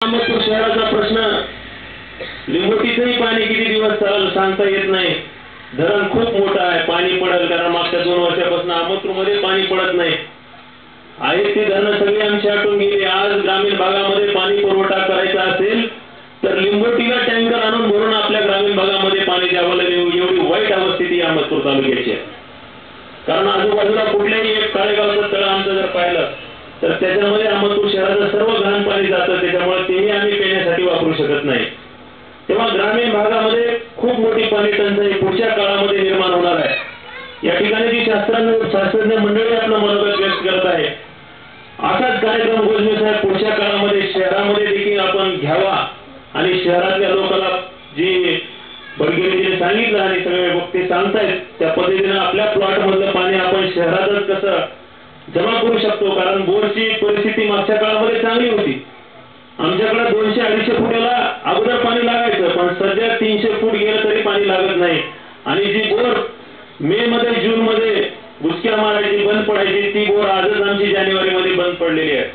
अहमदपूर शहराचा प्रश्न लिंबोटीचंही पाणी किती दिवस चालेल सांगता येत नाही। धरण खूप मोठं आहे, पाणी पडेल, कारण मागच्या 2 वर्षापासून अहमदपूरमध्ये पाणी पडत नाही। आहेत ती धरणं सगळी आमची आटून गेली। आज ग्रामीण भागामध्ये पाणी पुरवठा करायचा असेल तर लिंबोटीला टँकर आणून भरून आपल्या ग्रामीण भागामध्ये पाणी द्यावं लागेल, एवढी वाईट अवस्था अहमदपूर तालुक्याची आहे। कारण आजूबाजूला कुठल्याही एक काळेगावचं तळ आमचं जर पाहिलं तर त्याच्यामध्ये अहमदपूर शहराचं सर्व घाण पाणी जातं, त्याच्यामुळे तेही आम्ही पिण्यासाठी वापरू शकत नाही। तेव्हा ग्रामीण भागामध्ये खूप मोठी पाणी टंचाई पुढच्या काळामध्ये निर्माण होणार आहे। या ठिकाणी जी शास्त्रज्ञ मंडळी आपलं मनोगत व्यक्त करत आहे, असाच कार्यक्रम गोजमे साहेब पुढच्या काळामध्ये शहरामध्ये देखील आपण घ्यावा आणि शहरातल्या लोकांना जी बडगेजीने सांगितलं आणि सगळे वक्ते सांगतायत त्या पद्धतीने आपल्या प्लॉट मधलं पाणी आपण शहरातच कसं जमा करू शकतो। कारण बोरची परिस्थिती मागच्या काळामध्ये चांगली होती, आमच्याकडे 200-250 फुटाला अगोदर पाणी लागायचं, पण सध्या 300 फूट गेलं तरी पाणी लागत नाही। आणि जी बोर मे मध्ये जून मध्ये बुचक्या मारायची बंद पडायची ती बोर आजच आमची जानेवारी मध्ये बंद पडलेली आहे।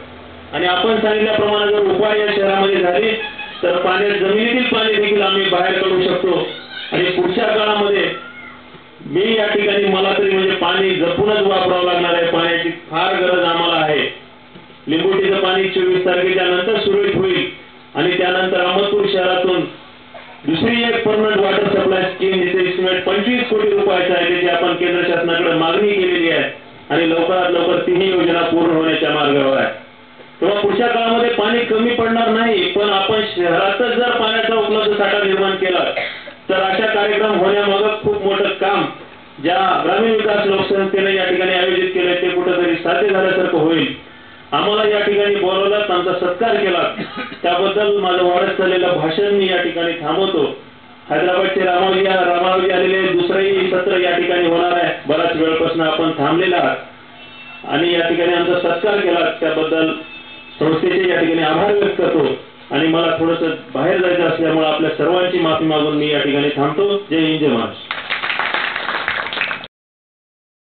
आणि आपण सांगितल्याप्रमाणे जर उपाय या शहरामध्ये झाले तर पाण्यात जमिनीतील पाणी देखील आम्ही बाहेर काढू शकतो। आणि पुढच्या काळामध्ये मी या ठिकाणी मला तरी म्हणजे पाणी जपूनच वापरावं लागणार आहे, पाण्याची फार गरज आम्हाला आहे। लिंबोटीचं पाणी 24 तारखेच्या नंतर सुरळीत होईल आणि त्यानंतर अहमदपूर शहरातून दुसरी एक परमनंट वॉटर सप्लाय स्कीम जिथे एस्टिमेट 25 कोटी रुपयाचा आहे, त्याची आपण केंद्र शासनाकडे मागणी केलेली आहे आणि लवकरात लवकर तीही योजना पूर्ण होण्याच्या मार्गावर आहे। तेव्हा पुढच्या काळामध्ये पाणी कमी पडणार नाही, पण आपण शहरातच जर पाण्याचा उपलब्ध साठा निर्माण केला तर अशा कार्यक्रम होण्यामागे खूप मोठं काम ज्या ग्रामीण विकास लोकसंस्थेने या ठिकाणी आयोजित केले ते कुठेतरी साध्य झाल्यासारखं होईल। आम्हाला या ठिकाणी बोलवलं, आमचा सत्कार केला, त्याबद्दल माझं वाढत चाललेलं भाषण मी या ठिकाणी थांबवतो। हैदराबादचे रामावजी आलेले दुसरंही सत्र या ठिकाणी होणार आहे, बराच वेळपासून आपण थांबलेला आहात आणि या ठिकाणी आमचा सत्कार केला त्याबद्दल संस्थेचे या ठिकाणी आभार व्यक्त करतो। आणि मला थोडंसं बाहेर जायचं असल्यामुळे आपल्या सर्वांची माफी मागून मी या ठिकाणी थांबतो। जय हिंद, जय महाराष्ट्र।